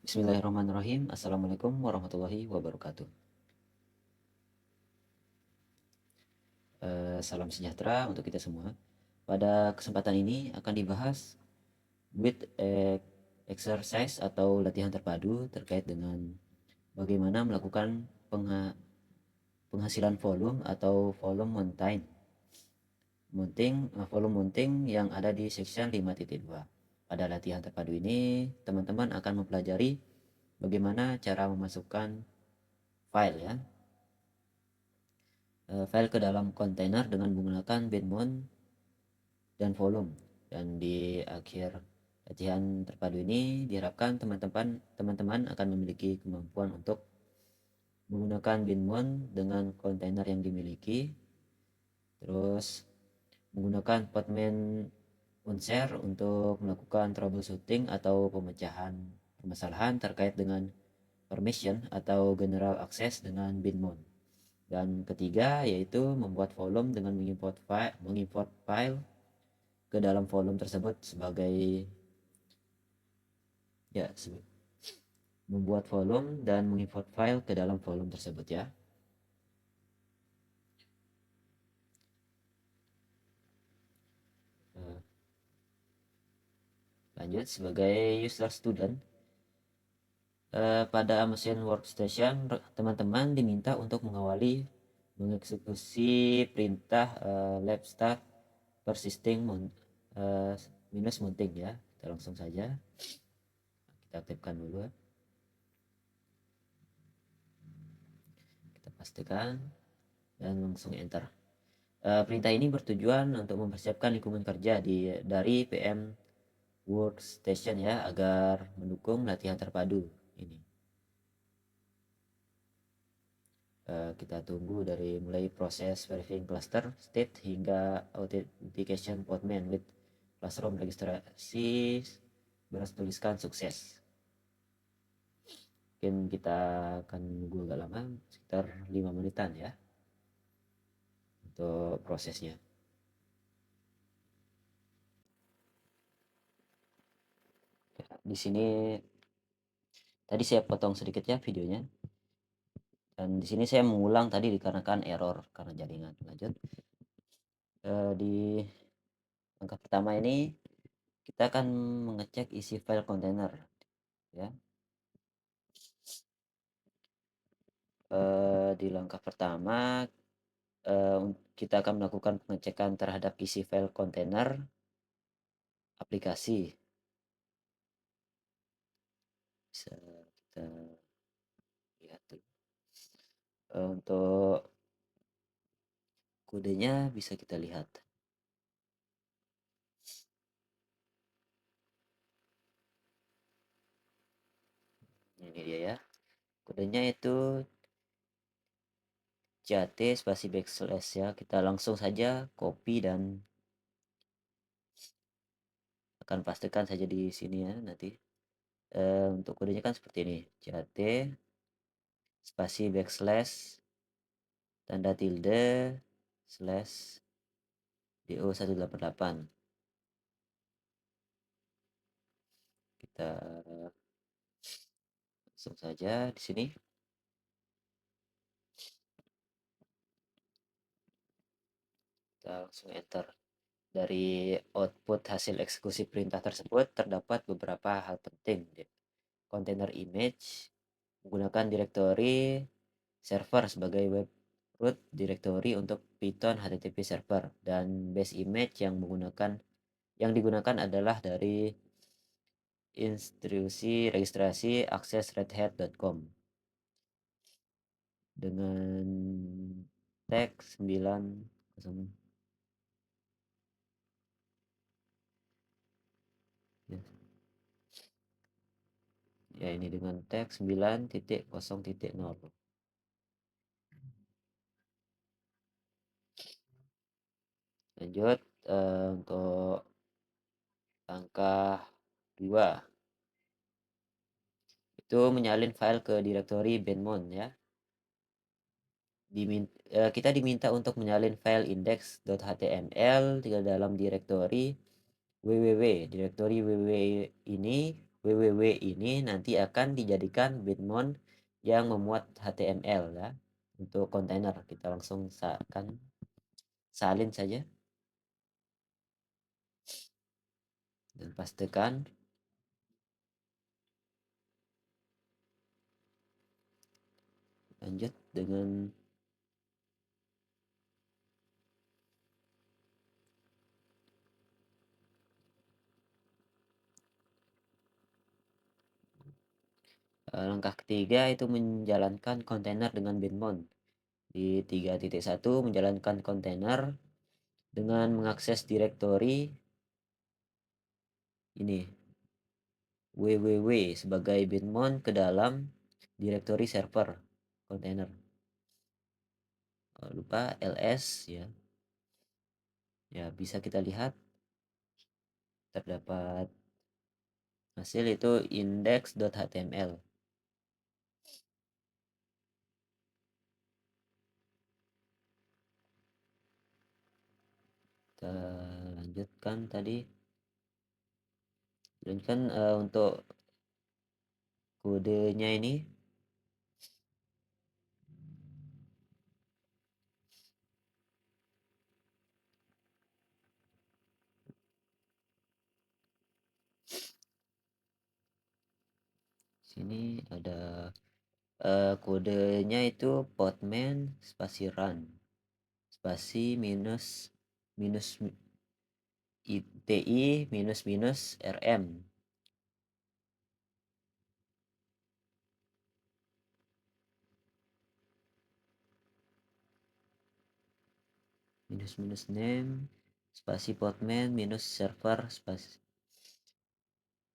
Bismillahirrahmanirrahim. Assalamualaikum warahmatullahi wabarakatuh. Salam sejahtera untuk kita semua. Pada kesempatan ini akan dibahas with exercise atau latihan terpadu terkait dengan bagaimana melakukan penghasilan volume atau volume volume mounting yang ada di section 5.2. Pada latihan terpadu ini, teman-teman akan mempelajari bagaimana cara memasukkan file ya, file ke dalam kontainer dengan menggunakan bin mount dan volume. Dan di akhir latihan terpadu ini diharapkan teman-teman akan memiliki kemampuan untuk menggunakan bin mount dengan kontainer yang dimiliki, terus menggunakan Podman Unshare untuk melakukan troubleshooting atau pemecahan permasalahan terkait dengan permission atau general access dengan bin mount. Dan ketiga yaitu membuat volume dengan mengimport file ke dalam volume tersebut sebagai ya membuat volume dan mengimport file ke dalam volume tersebut ya. Lanjut sebagai user student, pada mesin workstation teman-teman diminta untuk mengawali mengeksekusi perintah lab start persisting minus mounting ya. Kita langsung saja kita aktifkan dulu ya. Kita pastikan dan langsung enter. Perintah ini bertujuan untuk mempersiapkan lingkungan kerja dari PM Workstation ya, agar mendukung latihan terpadu ini. Kita tunggu dari mulai proses verifying cluster state hingga authentication podman with classroom registrasi bertuliskan sukses. Mungkin kita akan menunggu agak lama, sekitar 5 menitan ya untuk prosesnya. Di sini tadi saya potong sedikit ya videonya. Dan di sini saya mengulang tadi dikarenakan error karena jaringan. Lanjut. Di langkah pertama ini kita akan mengecek isi file kontainer ya. Di langkah pertama kita akan melakukan pengecekan terhadap isi file kontainer aplikasi. Bisa kita lihat dulu. Untuk kodenya bisa kita lihat. Ini dia ya. Kodenya itu CAT spasi backslash ya. Kita langsung saja copy dan akan pastikan saja di sini ya nanti. Untuk kodenya kan seperti ini. CAT spasi backslash tanda tilde slash do188. Kita langsung saja di sini. Kita langsung enter. Dari output hasil eksekusi perintah tersebut terdapat beberapa hal penting. Kontainer image menggunakan direktori server sebagai web root directory untuk Python HTTP server, dan base image yang digunakan adalah dari instruksi registrasi akses redhat.com dengan tag 9 ya, ini dengan tag 9.0.0. Lanjut untuk langkah 2 itu menyalin file ke direktori benmon ya. Kita diminta untuk menyalin file index.html ke dalam direktori www. Direktori www ini www ini nanti akan dijadikan Bitmon yang memuat HTML ya untuk kontainer. Kita langsung akan salin saja dan pastikan. Lanjut dengan langkah ketiga, itu menjalankan kontainer dengan Bitmon. Di 3.1 menjalankan kontainer dengan mengakses direktori ini www sebagai Bitmon ke dalam direktori server kontainer. Lupa ls ya. Ya, bisa kita lihat terdapat hasil itu index.html. Kita lanjutkan tadi. Lanjutkan untuk kodenya ini. Sini ada kodenya itu podman spasi run spasi minus minus iti minus minus rm minus minus name spasi podman minus server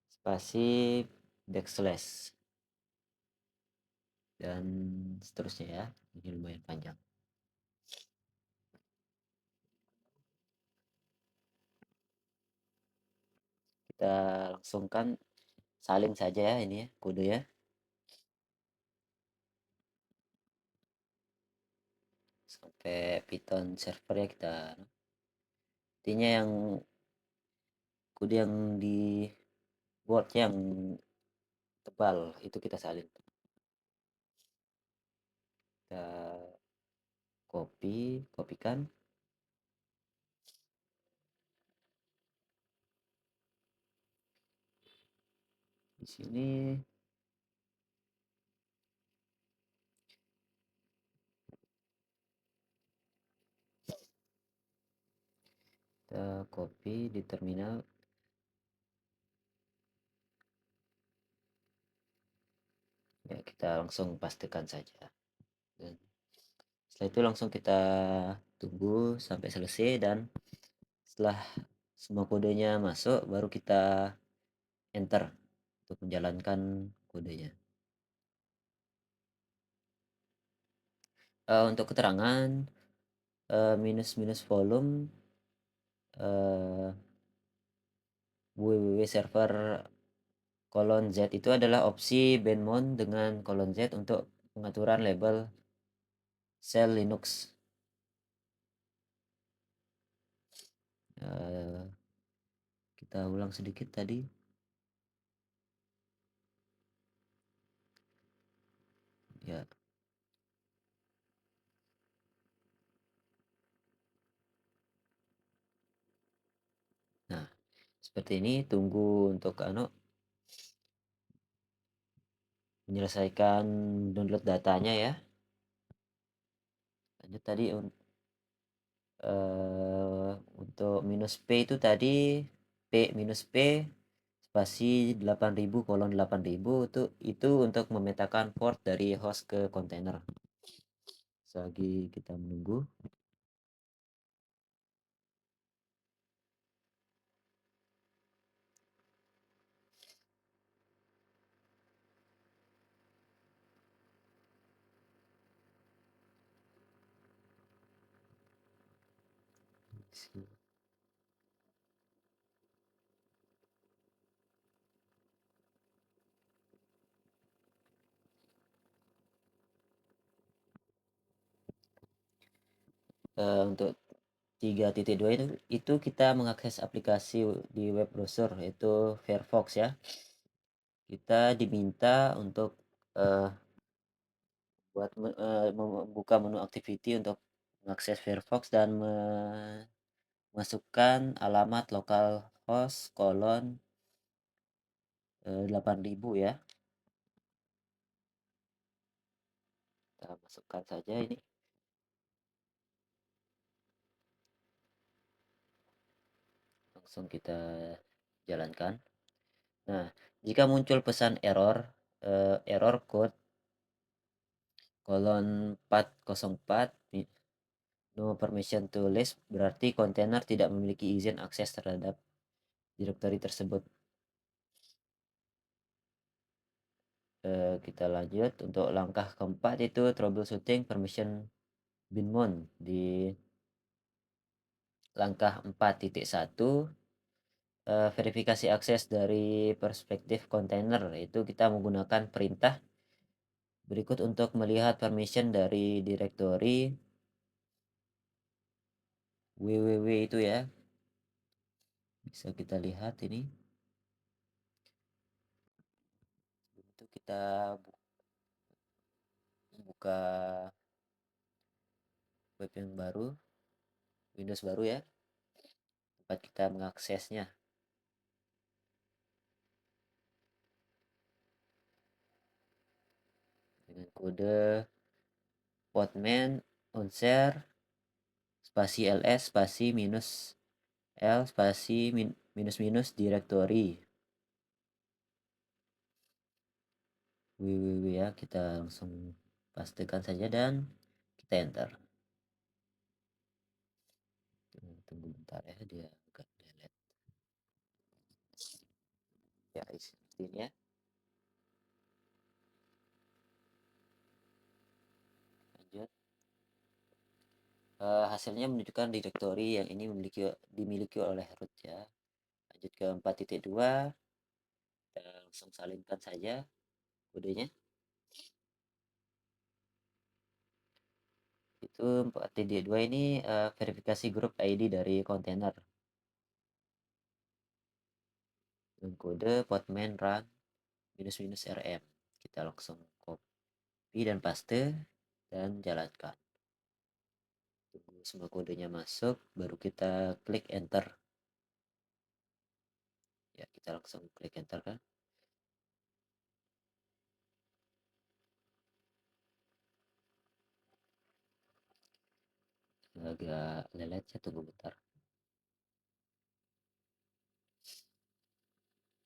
spasi backslash dan seterusnya ya. Ini lumayan panjang. Kita langsungkan salin saja ya ini ya kode ya. Sampai Python server ya kita. Intinya yang kode yang di Word yang tebal itu kita salin. Kita kopikan. Di sini kita copy di terminal. Ya, kita langsung pastikan saja. Dan setelah itu langsung kita tunggu sampai selesai, dan setelah semua kodenya masuk baru kita enter untuk menjalankan kodenya. Untuk keterangan minus minus volume www server kolon z itu adalah opsi Benmon dengan kolon z untuk pengaturan label shell Linux. Kita ulang sedikit tadi. Ya. Nah, seperti ini. Tunggu untuk menyelesaikan download datanya ya. Lanjut tadi untuk minus p itu tadi p minus p spasi 8000:8000 itu untuk memetakan port dari host ke kontainer. Selagi kita menunggu. Untuk 3.2 itu kita mengakses aplikasi di web browser, yaitu Firefox ya. kita diminta untuk buat membuka menu activity untuk mengakses Firefox dan memasukkan alamat localhost kolon 8000 ya. Kita masukkan saja ini, langsung kita jalankan. Nah, jika muncul pesan error code kolon 404 no permission to list, berarti kontainer tidak memiliki izin akses terhadap direktori tersebut. Kita lanjut untuk langkah keempat, itu troubleshooting permission binmon. Di langkah 4.1, verifikasi akses dari perspektif kontainer, itu kita menggunakan perintah berikut untuk melihat permission dari direktori www itu ya. Bisa kita lihat ini. Itu kita buka web yang baru, Windows baru ya, tempat kita mengaksesnya dengan kode podman onshare spasi ls spasi minus l spasi minus minus directory www ya. Kita langsung pastikan saja dan kita enter. Tunggu bentar ya, dia agak delete ya, seperti ini ya. Lanjut. Hasilnya menunjukkan direktori yang ini dimiliki oleh root ya. Lanjut ke 4.2, kita langsung salinkan saja kodenya. Itu 4.2 ini verifikasi grup ID dari kontainer dengan kode podman run minus minus rm. Kita langsung copy dan paste dan jalankan. Tunggu semua kodenya masuk, baru kita klik enter ya. Kita langsung klik enter kan. Agak lelet ya, tunggu bentar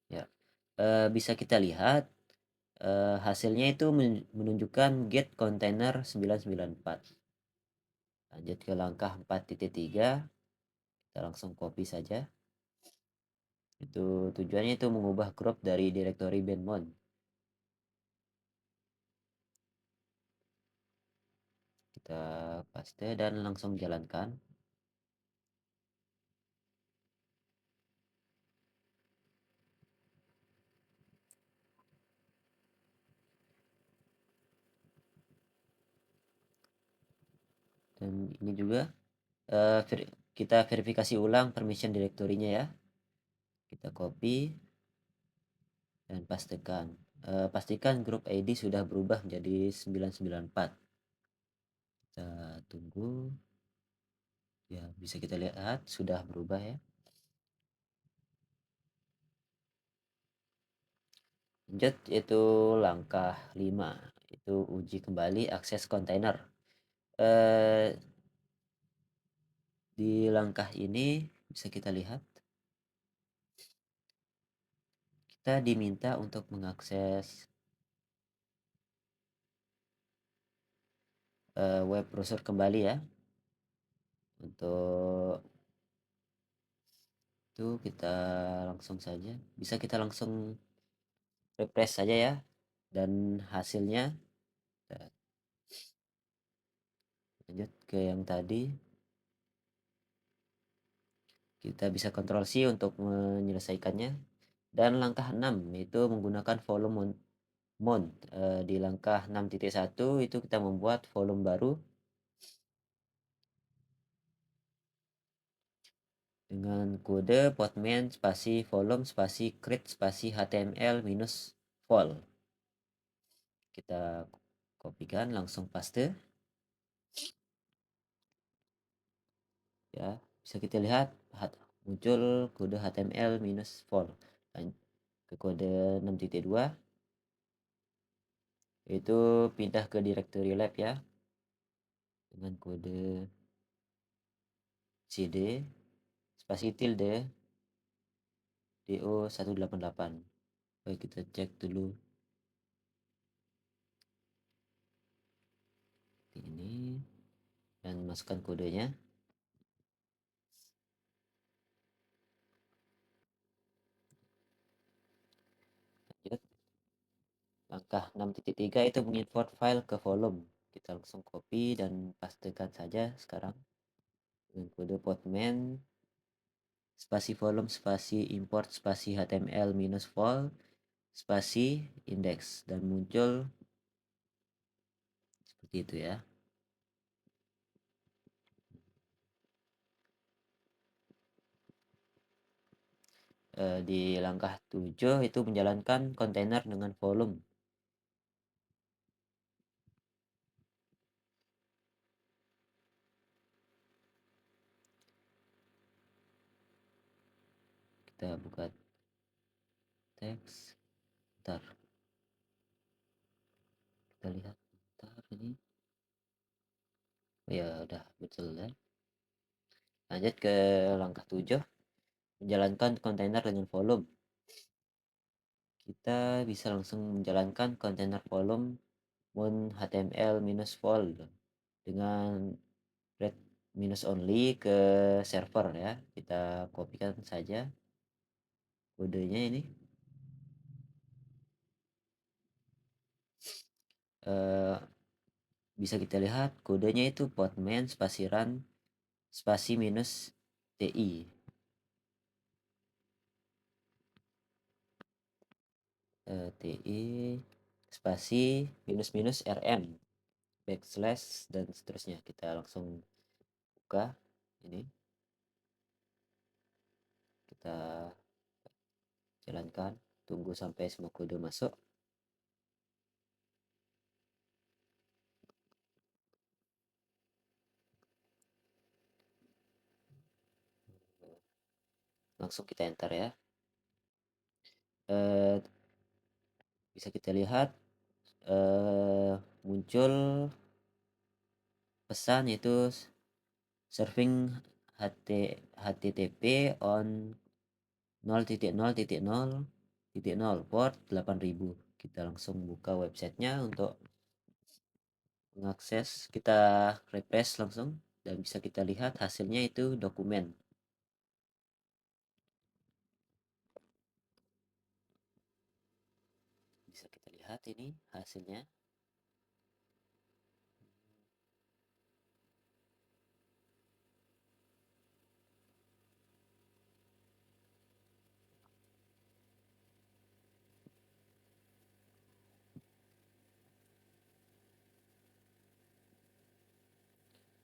ya. Bisa kita lihat hasilnya itu menunjukkan get container 994. Lanjut ke langkah 4.3, kita langsung copy saja. Itu tujuannya itu mengubah grup dari direktori benmon. Kita paste dan langsung jalankan. Dan ini juga kita verifikasi ulang permission direktorinya ya. Kita copy dan pastekan. Pastikan grup ID sudah berubah menjadi 994. Kita tunggu ya, bisa kita lihat sudah berubah ya. Lanjut, itu langkah 5, itu uji kembali akses kontainer. Di langkah ini bisa kita lihat kita diminta untuk mengakses web browser kembali ya. Untuk itu kita langsung saja, bisa kita langsung refresh saja ya, dan hasilnya lanjut ke yang tadi. Kita bisa Ctrl C untuk menyelesaikannya. Dan langkah 6 itu menggunakan volume mount. Di langkah 6.1 itu kita membuat volume baru dengan kode podman spasi volume spasi create spasi html minus vol. Kita kopikan, langsung paste. Ya, bisa kita lihat muncul kode HTML-vol. Dan ke kode 6.2 itu pindah ke directory lab ya, dengan kode cd spasi tilde do188. Baik, kita cek dulu ini dan masukkan kodenya. Lanjut, langkah 6.3 itu mengimport file ke volume. Kita langsung copy dan pastekan saja sekarang dengan kode podman spasi volume spasi import spasi html minus vol spasi index, dan muncul seperti itu ya. Di langkah 7 itu menjalankan kontainer dengan volume. Kita buka teks, ntar kita lihat, ntar ini, oh ya udah betul ya. Lanjut ke langkah 7, menjalankan kontainer dengan volume. Kita bisa langsung menjalankan kontainer volume mon html minus vol dengan bread minus only ke server ya. Kita kopikan saja kodenya ini. Bisa kita lihat kodenya itu podman spasi run spasi minus ti ti spasi minus minus rm backslash dan seterusnya. Kita langsung buka ini, kita jalankan, tunggu sampai semua kode masuk. Langsung kita enter ya. Bisa kita lihat muncul pesan itu serving http on 0.0.0.0 port 8000. Kita langsung buka websitenya untuk mengakses. Kita refresh langsung dan bisa kita lihat hasilnya itu dokumen. Bisa kita lihat ini hasilnya.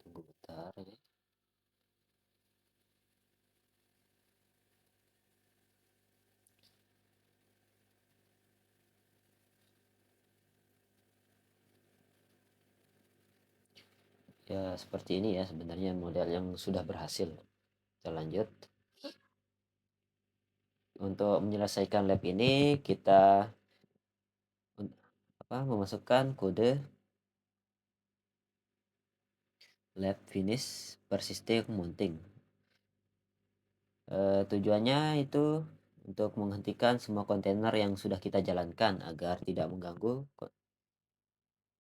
Tunggu bentar ini. Ya seperti ini ya sebenarnya model yang sudah berhasil. Kita lanjut. Untuk menyelesaikan lab ini kita memasukkan kode lab finish persistent mounting. Tujuannya itu untuk menghentikan semua kontainer yang sudah kita jalankan agar tidak mengganggu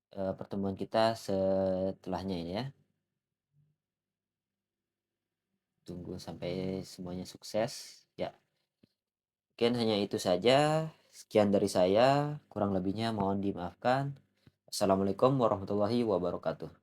pertemuan kita setelahnya ini ya. Tunggu sampai semuanya sukses ya. Mungkin hanya itu saja. Sekian dari saya, kurang lebihnya mohon dimaafkan. Assalamualaikum warahmatullahi wabarakatuh.